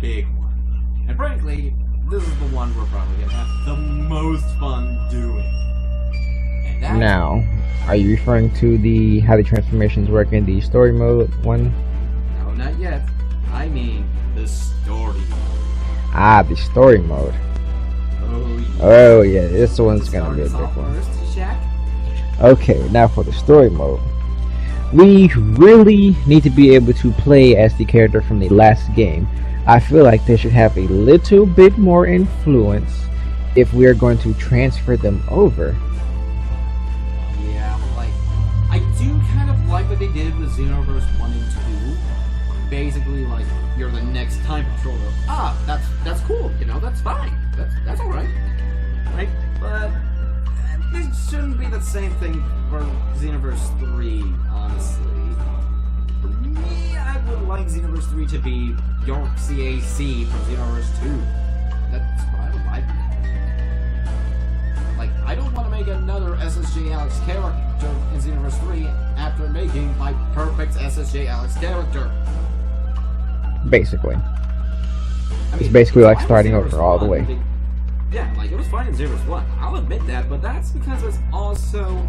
big one. And frankly, this is the one we're probably gonna have the most fun doing. And that's... Now, are you referring to the how the transformations work in the story mode one? No, not yet. I mean the story mode. Ah, the story mode. Oh yeah. Oh yeah, this one's gonna be a big one. First, Shaq? Okay, now for the story mode. We really need to be able to play as the character from the last game. I feel like they should have a little bit more influence if we are going to transfer them over. Yeah, like, I do kind of like what they did with Xenoverse 1 and 2. Basically, like, you're the next time controller. Ah, that's cool, you know, that's fine. That's alright. Right? But it shouldn't be the same thing for Xenoverse 3, honestly. For me, I would like Xenoverse 3 to be your CAC from Xenoverse 2. That's what I would like. Like, I don't want to make another SSJ Alex character in Xenoverse 3 after making my perfect SSJ Alex character. Basically. I mean, it's basically like starting over all the way. Yeah, like, it was fine in Xenoverse 1. I'll admit that, but that's because it's also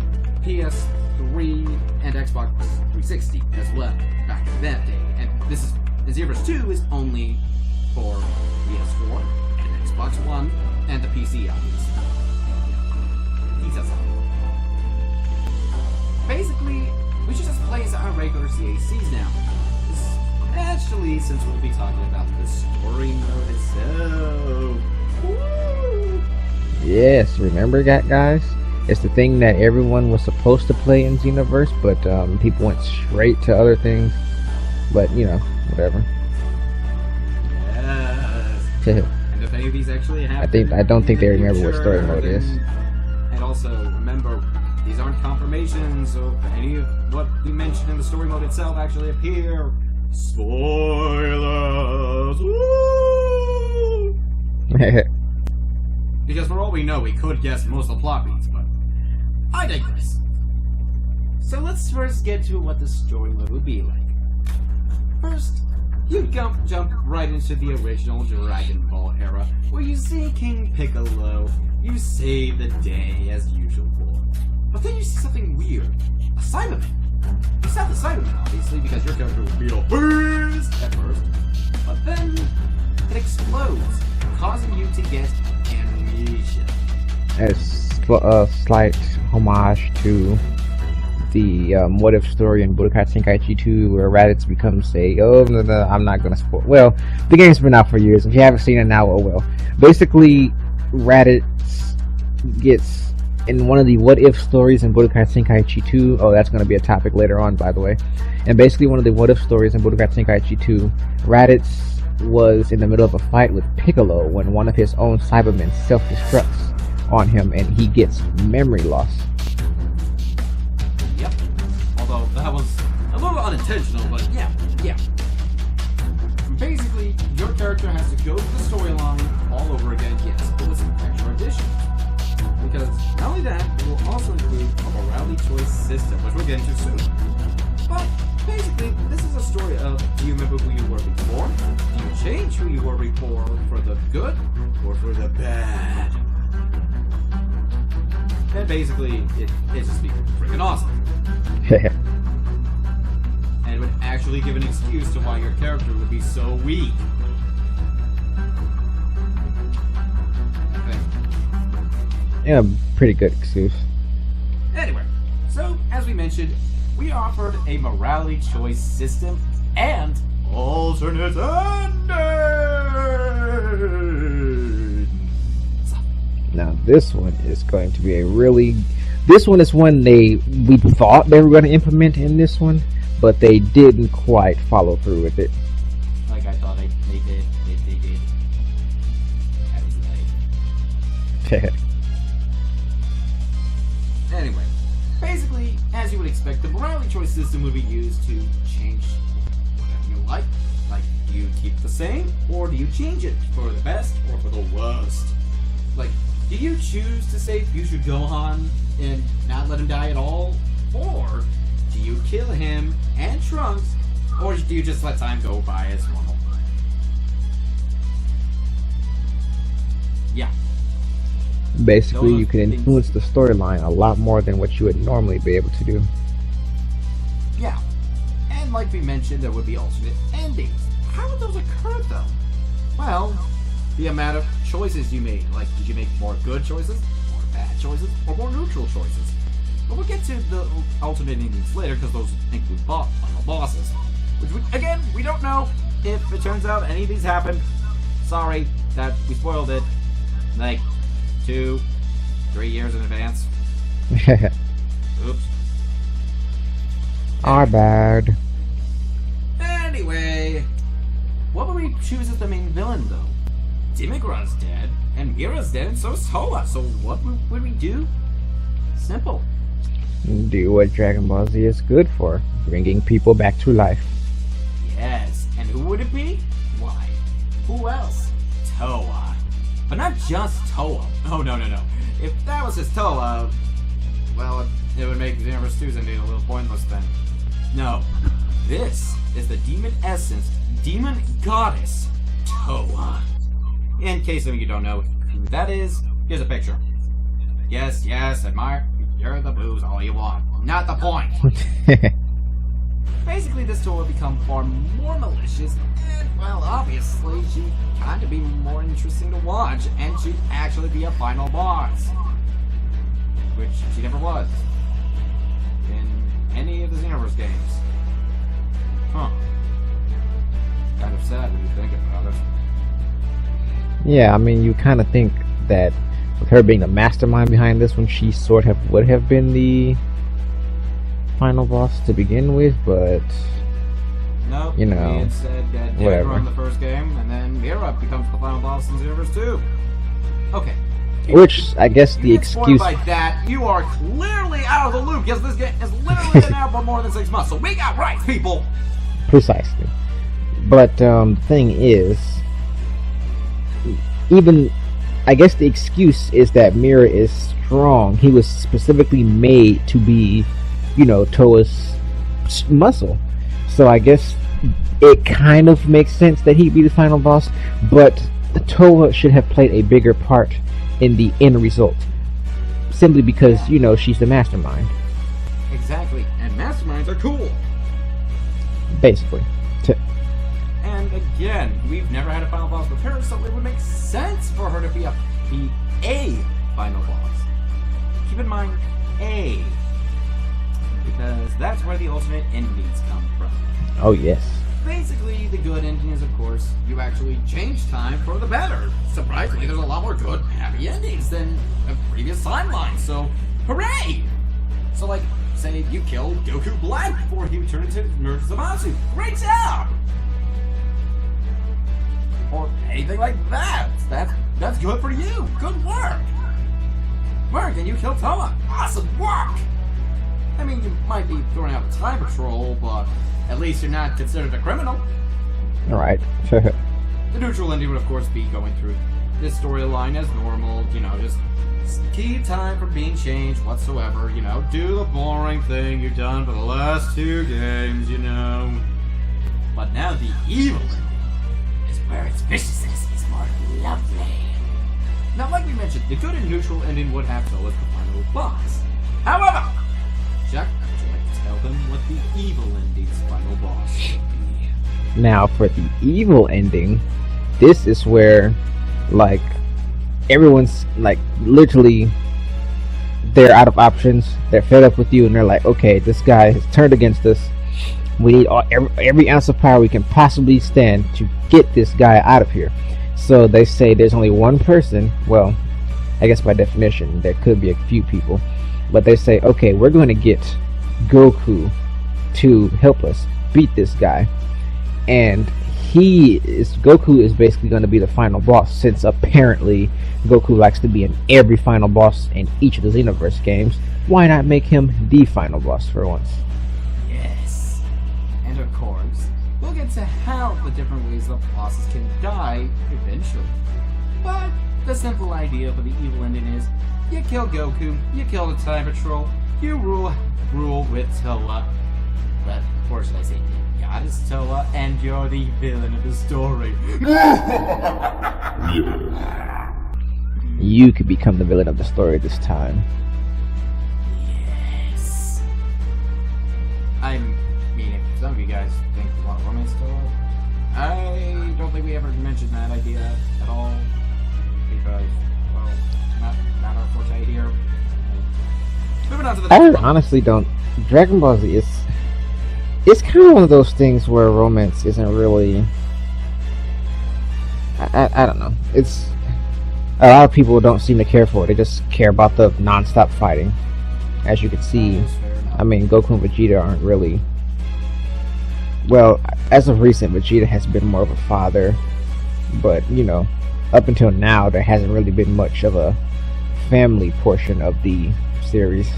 PS3 and Xbox 360 as well, back in that day. And this is, Xenoverse 2 is only for PS4 and Xbox One and the PC, obviously. He says so. Basically, we should just play as our regular CACs now. Especially since we'll be talking about the story mode itself. Woo! Yes, remember that, guys? It's the thing that everyone was supposed to play in Xenoverse, but people went straight to other things. But, you know, whatever. Yes. And if any of these actually happen, I don't think they remember what story mode is. And also, remember, these aren't confirmations, so if any of what we mentioned in the story mode itself actually appear, spoilers! Woo! Because for all we know, we could guess most of the plot beats, but I digress. So let's first get to what the story mode would be like. First, you jump right into the original Dragon Ball era, where you see King Piccolo, you save the day as usual. But then you see something weird. A Cyberman. It's not the Cyberman, obviously, because your character would be a beast at first. But then it explodes, causing you to get amnesia. It's a slight homage to the what if story in Budokai Tenkaichi 2 where Raditz becomes I'm not gonna spoil. Well, the game's been out for years. If you haven't seen it now, oh well. Basically, Raditz gets in one of the what if stories in Budokai Tenkaichi 2. Oh, that's gonna be a topic later on, by the way. And basically, one of the what if stories in Budokai Tenkaichi 2, Raditz was in the middle of a fight with Piccolo when one of his own Cybermen self-destructs on him and he gets memory loss. Yep. Although that was a little unintentional, but yeah. Basically, your character has to go through the storyline all over again, yes, but with some extra additions. Because not only that, it will also include a morality choice system, which we'll get into soon. But basically, this is a story of, do you remember who you were before? Do you change who you were before for the good or for the bad? And basically, it just be freaking awesome. And would actually give an excuse to why your character would be so weak. Okay. Yeah, pretty good excuse. Anyway, so as we mentioned, we offered a morality choice system and alternate endings. Now this one is going to be this one is one we thought they were going to implement in this one, but they didn't quite follow through with it. Like I thought they did. They did. That was Anyway, basically, as you would expect, the morality choice system would be used to change whatever you like. Like, do you keep the same, or do you change it for the best or for the worst? Like, do you choose to save future Gohan and not let him die at all? Or do you kill him and Trunks, or do you just let time go by as normal? Basically, Those you can things- influence the storyline a lot more than what you would normally be able to do. Yeah. And like we mentioned, there would be alternate endings. How would those occur, though? Well, the amount of choices you made. Like, did you make more good choices, more bad choices, or more neutral choices? But we'll get to the alternate endings later, because those include final bosses. Which, again, we don't know if it turns out any of these happened. Sorry that we spoiled it. Like, 2-3 years in advance. Oops. Our bad. Anyway, what would we choose as the main villain, though? Demigra's dead, and Mira's dead, and so is Toa. So what would we do? Simple. Do what Dragon Ball Z is good for, bringing people back to life. Yes, and who would it be? Why, who else? Toa. But not just Toa. Oh, no. If that was just Toa, well, it would make Xenoverse 2's ending a little pointless then. No, this is the demon essence, demon goddess, Toa. In case some of you don't know who that is, here's a picture. Yes, admire the boobs all you want. Not the point. Basically, this Toa will become far more malicious, and, well, obviously, she'd kind of be more interesting to watch, and she'd actually be a final boss. Which she never was. In any of the Xenoverse games. Huh. Kind of sad when you think about it. Yeah, I mean, you kind of think that with her being the mastermind behind this one, she sort of would have been the final boss to begin with, but Nope. You know, we had said that whatever. Demigra in the first game, and then Mira becomes the final boss in Xenoverse 2. Okay. which I guess the You get spoiled excuse. by that, you are clearly out of the loop, because this game has literally been out for more than 6 months, so we got right, people! Precisely. But the thing is, even I guess the excuse is that Mira is strong. He was specifically made to be, Toa's muscle. So I guess it kind of makes sense that he'd be the final boss, but Toa should have played a bigger part in the end result. Simply because, she's the mastermind. Exactly, and masterminds are cool. Basically. And again, we've never had a final boss with her, so it would make sense for her to be a final boss. Keep in mind, A. Because that's where the alternate endings come from. Oh, yes. Basically, the good ending is, of course, you actually change time for the better. Surprisingly, there's a lot more good, happy endings than a previous timeline, so hooray! So, like, say you kill Goku Black before he turned into Nerd Zamasu. Great job! Or anything like that. That's good for you. Good work. And you killed Toa. Awesome work. I mean, you might be throwing out a time patrol, but at least you're not considered a criminal. Alright. The neutral ending would, of course, be going through this storyline as normal. Just keep time from being changed whatsoever. Do the boring thing you've done for the last 2 games. But now the evil ending, where its viciousness is more lovely. Now, like we mentioned, the good and neutral ending would have Toa as the final boss. However, Chuck, would you like to tell them what the evil ending's final boss would be? Now, for the evil ending, this is where, everyone's, literally, they're out of options. They're fed up with you, and they're like, okay, this guy has turned against us. We need every ounce of power we can possibly stand to get this guy out of here. So they say there's only one person. Well, I guess by definition, there could be a few people. But they say, okay, we're going to get Goku to help us beat this guy. And Goku is basically going to be the final boss, since apparently Goku likes to be in every final boss in each of the Xenoverse games. Why not make him the final boss for once? And of course, we'll get to how the different ways the bosses can die eventually. But the simple idea for the evil ending is, you kill Goku, you kill the Time Patrol, you rule with Toa. But, or should I say, Goddess Toa, and you're the villain of the story. you could become the villain of the story this time. Yes. I mean, if some of you guys think a lot of romance still, I don't think we ever mentioned that idea at all because, well, not our forte here. Moving on to the next I one. honestly don't. Dragon Ball Z is. It's kind of one of those things where romance isn't really. I don't know. It's a lot of people don't seem to care for it. They just care about the non-stop fighting. As you can see, I mean, Goku and Vegeta aren't really. Well, as of recent, Vegeta has been more of a father, but you know, up until now, there hasn't really been much of a family portion of the series.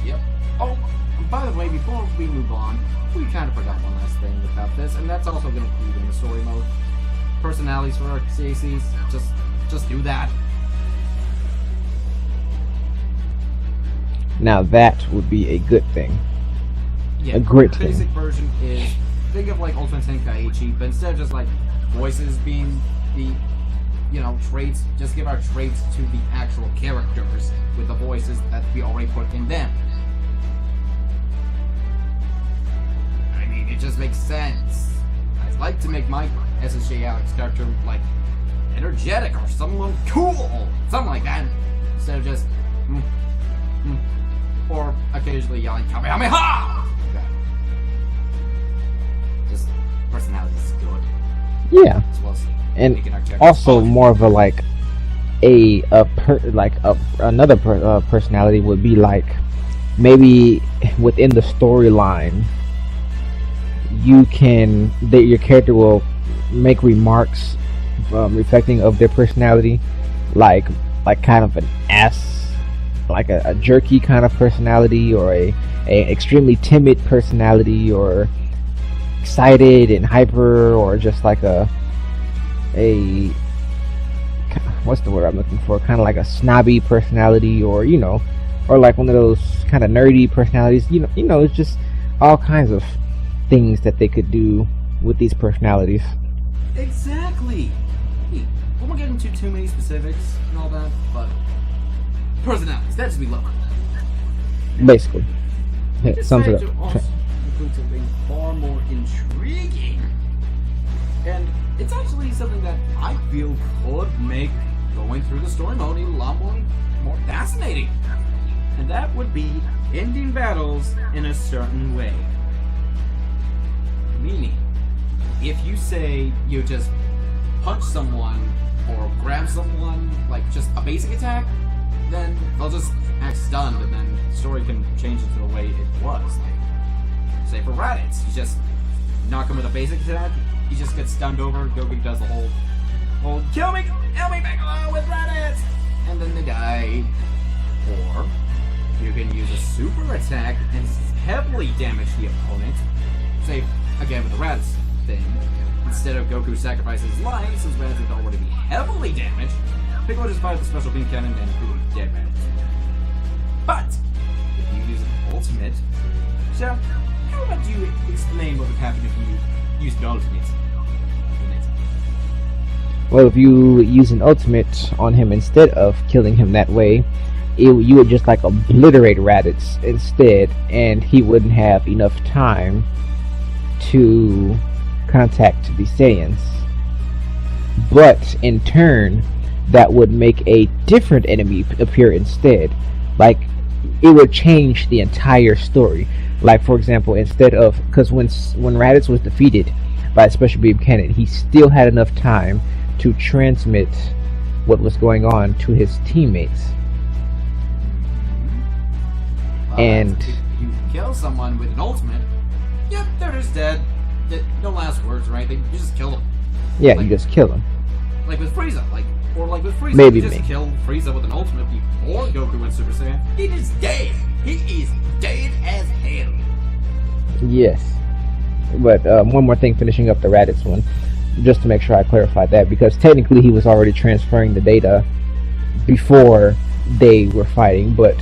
Yep. Oh, by the way, before we move on, we kind of forgot one last thing about this, and that's also going to include in the story mode. Personalities for our CACs, just do that. Now that would be a good thing. Yeah, A great the basic thing. version is, think of like Ultimate Tenkaichi, but instead of just like voices being the, you know, traits, just give our traits to the actual characters with the voices that we already put in them. I mean, it just makes sense. I'd like to make my SSJ Alex character like energetic or someone cool, something like that, instead of just or occasionally yelling Kamehameha. Okay. Just personality is good. Yeah, As well as and making our characters also fun. more of a like another personality would be like maybe within the storyline your character will make remarks reflecting of their personality, like kind of an ass, like a jerky kind of personality, or a extremely timid personality, or excited and hyper, or just like a what's the word I'm looking for? Kind of like a snobby personality, or you know, or like one of those kind of nerdy personalities. You know, it's just all kinds of things that they could do with these personalities. Exactly. Hey, we won't get into too many specifics and all that, but personalities, that's what we love. Basically, it We sums it decided to up. also include something far more intriguing. And it's actually something that I feel could make going through the story mode a lot more fascinating. And that would be ending battles in a certain way. Meaning, if you say you just punch someone or grab someone, like just a basic attack, then they'll just act stunned, and then the story can change it to the way it was. Like, say for Raditz, you just knock him with a basic attack, he just gets stunned over, Goku does the whole kill me, back along with Raditz, and then they die. Or you can use a super attack and heavily damage the opponent. Say, again with the Raditz thing, instead of Goku sacrificing his life, since Raditz would already be heavily damaged, Piccolo just fired the special beam cannon and boom, dead man. But, if you use an ultimate, so, how about you explain what would happen if you used an ultimate? Well, if you use an ultimate on him instead of killing him that way, you would just like obliterate Raditz instead, and he wouldn't have enough time to contact the Saiyans. But in turn, that would make a different enemy appear instead. Like, it would change the entire story. Like, for example, instead of, because when Raditz was defeated by a special beam cannon, he still had enough time to transmit what was going on to his teammates. Well, And if you kill someone with an ultimate, yep, they're just dead. No last words or anything. You just kill them. yeah, Like- you just kill him. Like with Frieza, like with Frieza, Maybe you just me. kill Frieza with an ultimate before Goku went Super Saiyan. He is dead. He is dead as hell. Yes. But one more thing, finishing up the Raditz one, just to make sure I clarify that, because technically he was already transferring the data before they were fighting, but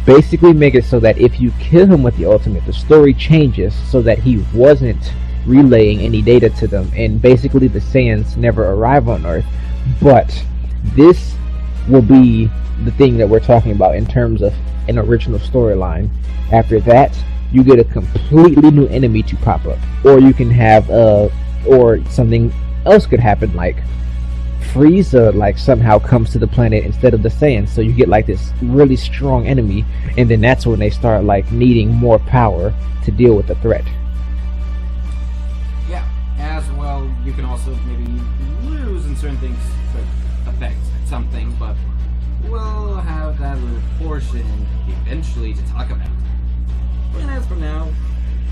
basically make it so that if you kill him with the ultimate, the story changes so that he wasn't relaying any data to them, and basically the Saiyans never arrive on Earth, but This will be the thing that we're talking about in terms of an original storyline. After that, you get a completely new enemy to pop up, or you can have or something else could happen, like Frieza like somehow comes to the planet instead of the Saiyans, so you get like this really strong enemy, and then that's when they start like needing more power to deal with the threat. Yeah, as well, you can also maybe lose in certain things to affect something, but we'll have that little portion eventually to talk about. And as for now,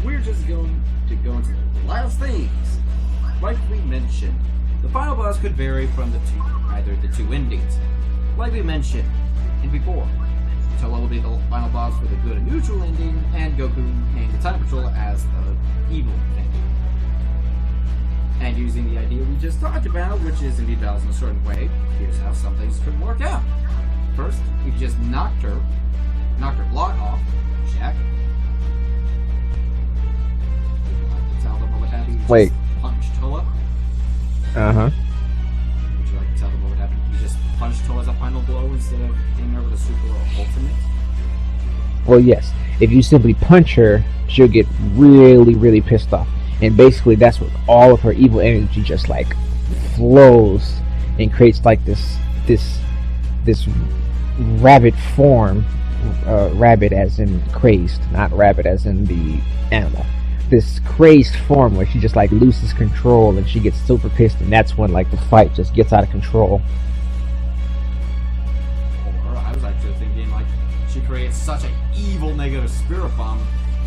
we're just going to go into the last things. Like we mentioned, the final boss could vary from either the two endings. Like we mentioned before, Toa will be the final boss with a good and neutral ending, and Goku and the Time Patrol as the evil ending. And using the idea we just talked about, which is indeed balanced in a certain way, here's how some things could work out. First, if you just knocked her block off, Shaq. Would you like to tell them what would happen? Wait. Punch Toa. Uh-huh. Would you like to tell them what would happen? You just punch Toa as a final blow instead of hitting her with a super ultimate? Well, yes. If you simply punch her, she'll get really, really pissed off. And basically that's what all of her evil energy just like flows and creates like this rabbit form. Rabbit as in crazed, not rabbit as in the animal. This crazed form where she just like loses control and she gets super pissed, and that's when like the fight just gets out of control. Or I was actually thinking like she creates such an evil negative spirit bomb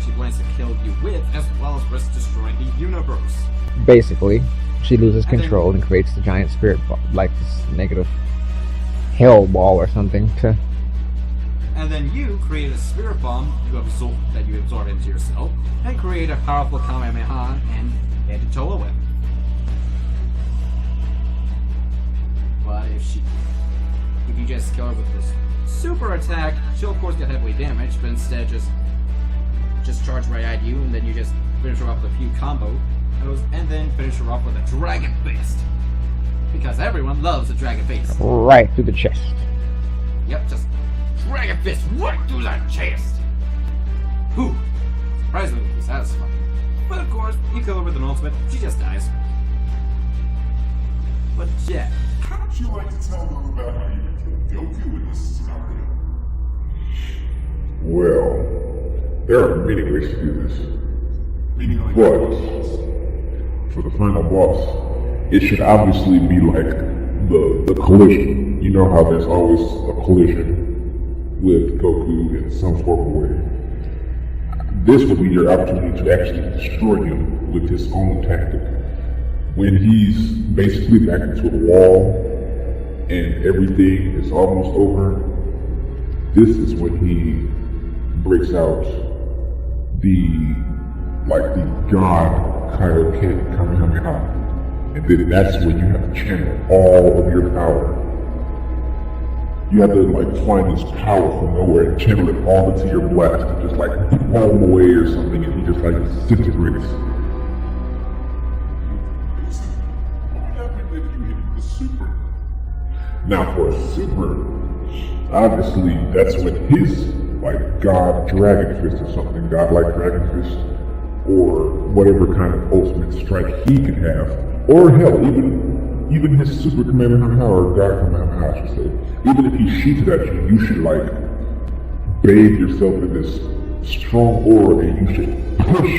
she plans to kill you with, as well as risk destroying the universe. Basically, she loses control and creates the giant spirit ball, like this negative hell ball or something to. And then you create a spirit bomb that you absorb into yourself, and create a powerful Kamehameha and head to Toa with. But if you just kill her with this super attack, she'll of course get heavily damaged, but instead just charge right at you, and then you just finish her off with a few combos, and then finish her off with a Dragon Fist. Because everyone loves a Dragon Fist. Right through the chest. Yep, just Dragon Fist right through that chest. Whew. Surprisingly satisfying. But of course, you kill her with an ultimate, she just dies. But yeah. How would you like to tell them about how you killed Goku in this scenario? Well, there are many ways to do this. But for the final boss, it should obviously be like the collision. You know how there's always a collision with Goku in some form of way. This will be your opportunity to actually destroy him with his own tactic. When he's basically back into a wall and everything is almost over, this is when he breaks out the God kind of Kamehameha. And then that's when you have to channel all of your power. You have to like find this power from nowhere and channel it all into your blast and just like blow him away or something, and he just like disintegrates. What happened if you hit the super? Now for a super, obviously that's when his like God Dragon Fist or something, godlike Dragon Fist, or whatever kind of ultimate strike he can have, or hell, even his super Kamehameha or God Kamehameha, I should say. Even if he shoots it at you, you should like bathe yourself in this strong aura, and you should push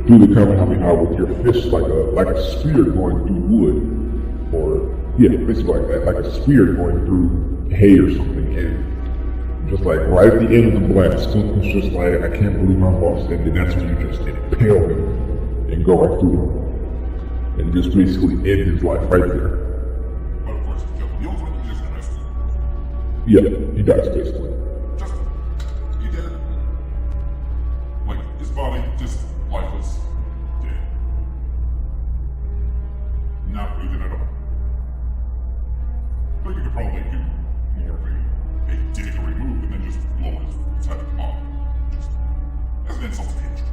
through the Kamehameha with your fist like a spear going through wood, or yeah, basically like that, like a spear going through hay or something. And just like right at the end of the blast, it's just like, I can't believe my boss, and then that's when you just impale him and go right through him. And just basically end his life right there. But of course, the ultimate is just arrested. Yeah, he dies basically. Just, he dead. Like, his body just lifeless, dead. Not breathing at all. But you could probably do more of a dick remove and then just blow his head off. Just as an insult to injury.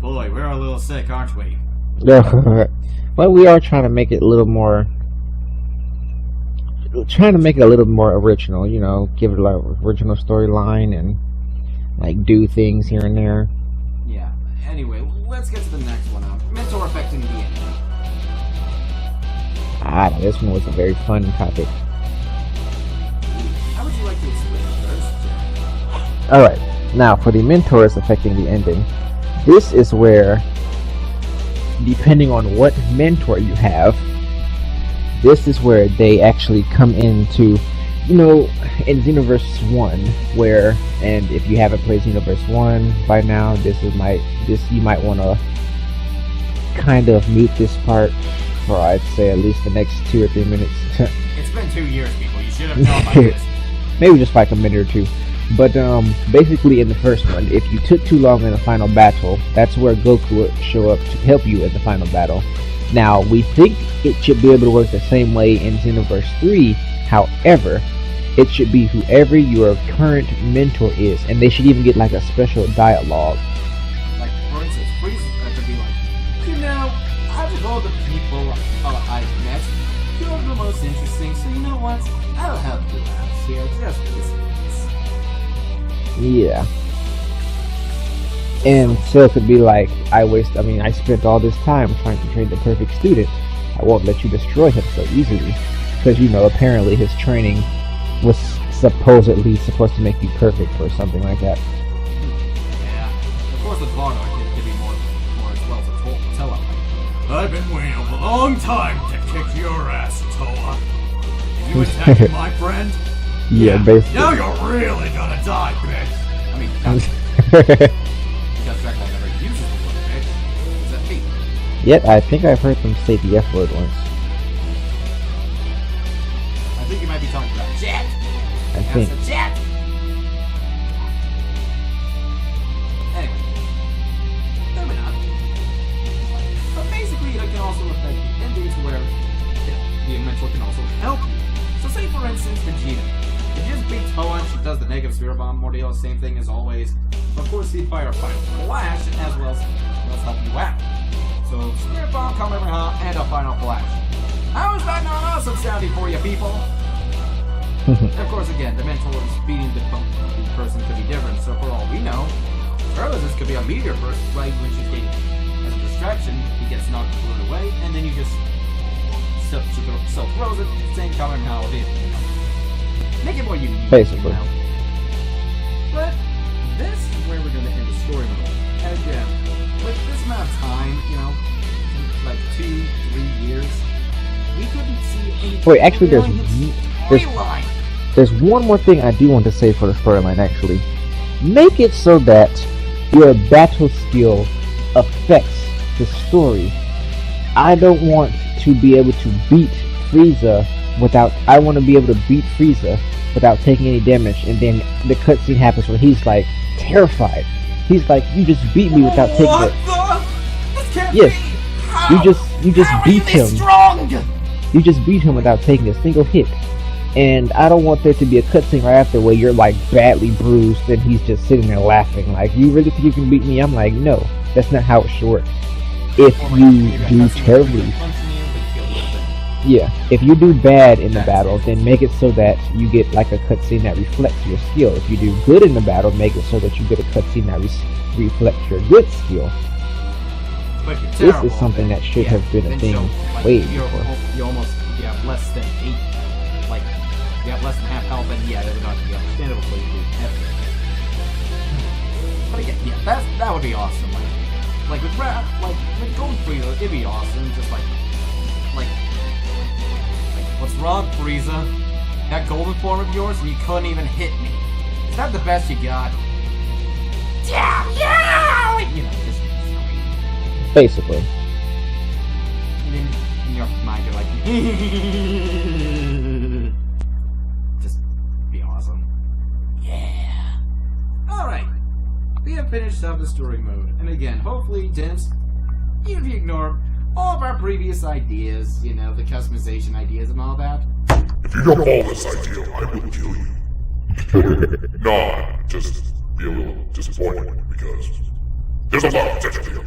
Boy, we're a little sick, aren't we? Well, we are trying to make it a little more trying to make it a little more original, you know, give it like original storyline and like do things here and there. Yeah. Anyway, let's get to the next one. Mentor affecting the ending. This one was a very fun topic. How would you like to explain it first? Alright, now for the mentors affecting the ending, this is where, depending on what mentor you have, this is where they actually come into, you know, in Xenoverse 1, where, and if you haven't played Xenoverse 1 by now, you might want to kind of mute this part for, I'd say, at least the next 2 or 3 minutes. It's been 2 years, people. You should have known by this. Maybe just like a minute or 2. But basically in the first one, if you took too long in the final battle, that's where Goku would show up to help you in the final battle. Now, we think it should be able to work the same way in Xenoverse 3, however, it should be whoever your current mentor is, and they should even get like a special dialogue. Like, for instance, Frieza could be like, you know, out of all the people I've met, you're the most interesting, so you know what? I'll help you out here, just this. Yeah. And so it could be like, I spent all this time trying to train the perfect student. I won't let you destroy him so easily. Because, you know, apparently his training was supposedly supposed to make you perfect or something like that. Yeah. Of course the Bardock could be more as well to tell him. I've been waiting a long time to kick your ass, Toa. You attacking my friend? Yeah, basically. Now you're really gonna die, bitch! I mean, because Dracula never uses the word bitch. Is that me? Yet, I think I've heard them say the F word once. I think you might be talking about Jet! I think. That's a Jet! Anyway. Moving on. But basically, it can also affect the endings where the mentor can also help you. So say, for instance, Vegeta. If you just beat Toa, she does the negative sphere bomb ordeal, same thing as always. Of course, the Final Flash as well as help you out. So, Spirit Bomb, Kamehameha, and a Final Flash. How is that not awesome sounding for you, people? Of course, again, the mentor's beating the person could be different, so for all we know, this could be a meteor burst right when she's getting as a distraction, he gets knocked away, and then you just self-throws it, same Kamehameha with it. Make it more unique. Basically. You know? But this is where we're going to end the story mode. And again, with this amount of time, you know, like 2-3 years, we couldn't see any. Wait, actually, there's one more thing I do want to say for the storyline. Actually, make it so that your battle skill affects the story. I don't want to be able to beat Frieza I want to be able to beat Frieza without taking any damage, and then the cutscene happens where he's like terrified. He's like, you just beat me without taking it. This can't Yes, be. you just beat him. Strong? You just beat him without taking a single hit. And I don't want there to be a cutscene right after where you're like badly bruised and he's just sitting there laughing like, you really think you can beat me? I'm like, no, that's not how it should work. If you do terribly, if you do bad in the battle, then make it so that you get like a cutscene that reflects your skill. If you do good in the battle, make it so that you get a cutscene that reflects your good skill. This is something that should have been a thing way before. You have less than 8, like, you have less than half health, and that would not be understandable for you to do ever. But again, that would be awesome. Like with Golden Frieza, it'd be awesome. Just like, what's wrong, Frieza? That golden form of yours, and you couldn't even hit me. Is that the best you got? Yeah! You know, just basically. And then in your mind, you're like, just be awesome. Yeah. Alright. We have finished up the story mode. And again, hopefully, Dennis, if you ignore all of our previous ideas, you know, the customization ideas and all that. If you don't follow this idea, I will kill you. No, just be a little disappointed because there's a lot of potential here.